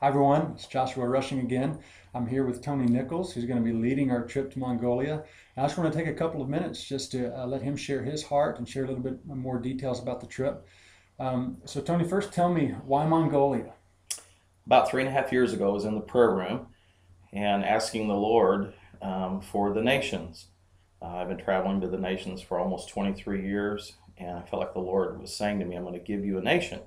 Hi everyone, it's Joshua Rushing again. I'm here with Tony Nichols, who's going to be leading our trip to Mongolia. I just want to take a couple of minutes just to let him share his heart and share a little bit more details about the trip. So Tony, first tell me, why Mongolia? About 3.5 years ago, I was in the prayer room and asking the Lord for the nations. I've been traveling to the nations for almost 23 years, and I felt like the Lord was saying to me, I'm going to give you a nation.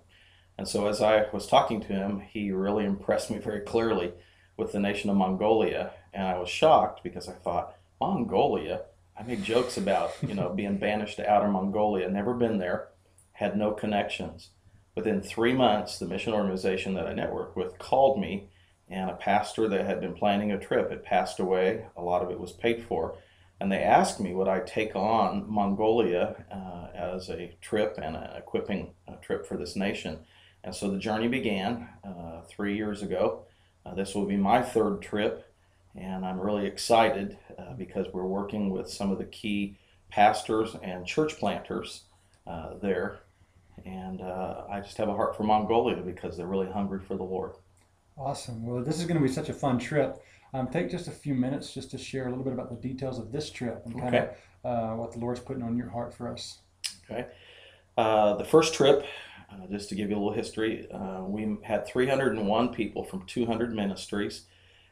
And so, as I was talking to him, he really impressed me very clearly with the nation of Mongolia. And I was shocked because I thought, Mongolia? I made jokes about, being banished to outer Mongolia, never been there, had no connections. Within 3 months, the mission organization that I networked with called me, and a pastor that had been planning a trip had passed away. A lot of it was paid for. And they asked me would I take on Mongolia as a trip and an equipping trip for this nation. And so the journey began 3 years ago. This will be my third trip, and I'm really excited because we're working with some of the key pastors and church planters there. And I just have a heart for Mongolia because they're really hungry for the Lord. Awesome. Well, this is going to be such a fun trip. Take just a few minutes just to share a little bit about the details of this trip and kind of Okay. what the Lord's putting on your heart for us. Okay. The first trip, just to give you a little history, we had 301 people from 200 ministries,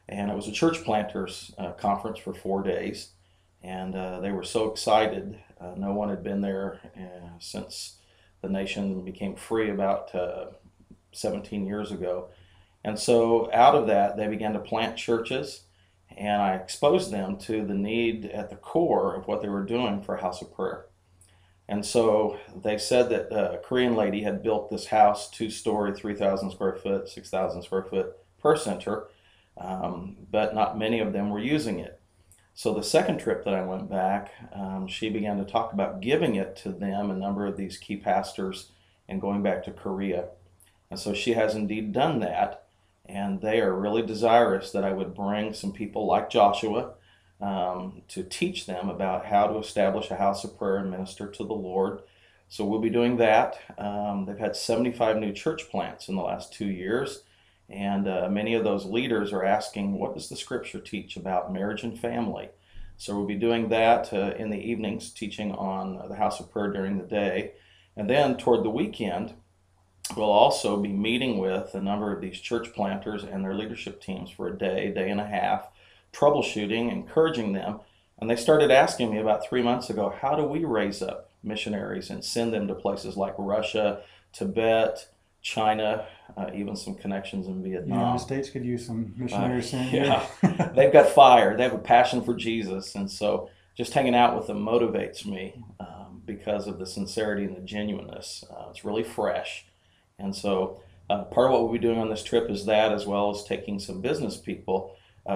and it was a church planters conference for 4 days. And they were so excited. No one had been there since the nation became free about 17 years ago. And so out of that, they began to plant churches, and I exposed them to the need at the core of what they were doing for a house of prayer. And so they said that a Korean lady had built this house, 2-story, 3,000 square foot, 6,000 square foot per center, but not many of them were using it. So the second trip that I went back, she began to talk about giving it to them, a number of these key pastors, and going back to Korea. And so she has indeed done that, and they are really desirous that I would bring some people like Joshua to teach them about how to establish a house of prayer and minister to the Lord. So we'll be doing that. They've had 75 new church plants in the last 2 years, and many of those leaders are asking, what does the scripture teach about marriage and family? So we'll be doing that in the evenings, teaching on the house of prayer during the day. And then toward the weekend, we'll also be meeting with a number of these church planters and their leadership teams for a day, day and a half, troubleshooting, encouraging them. And they started asking me about 3 months ago, how do we raise up missionaries and send them to places like Russia, Tibet, China, even some connections in The United Vietnam. States could use some Uh, missionaries sent here. yeah, they've got fire. They have a passion for Jesus. And so just hanging out with them motivates me because of the sincerity and the genuineness. It's really fresh. And so part of what we'll be doing on this trip is that, as well as taking some business people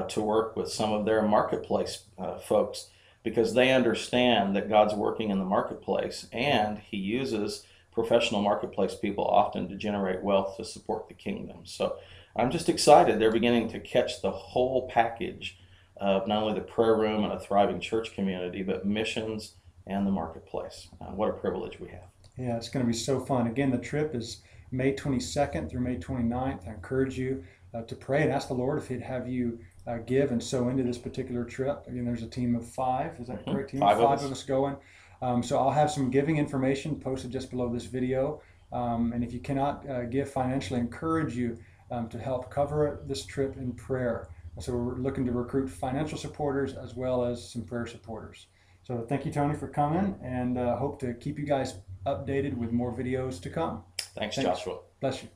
to work with some of their marketplace folks, because they understand that God's working in the marketplace, and He uses professional marketplace people often to generate wealth to support the kingdom. So I'm just excited. They're beginning to catch the whole package of not only the prayer room and a thriving church community, but missions and the marketplace. What a privilege we have. Yeah, it's going to be so fun. Again, the trip is May 22nd through May 29th. I encourage you to pray and ask the Lord if He'd have you give and sow into this particular trip. Again, there's a team of five. Is that correct, team? Five of Five of us. us going. So I'll have some giving information posted just below this video. And if you cannot give financially, I encourage you to help cover this trip in prayer. So we're looking to recruit financial supporters as well as some prayer supporters. So thank you, Tony, for coming, and hope to keep you guys updated with more videos to come. Thanks, Thanks. Joshua. Bless you.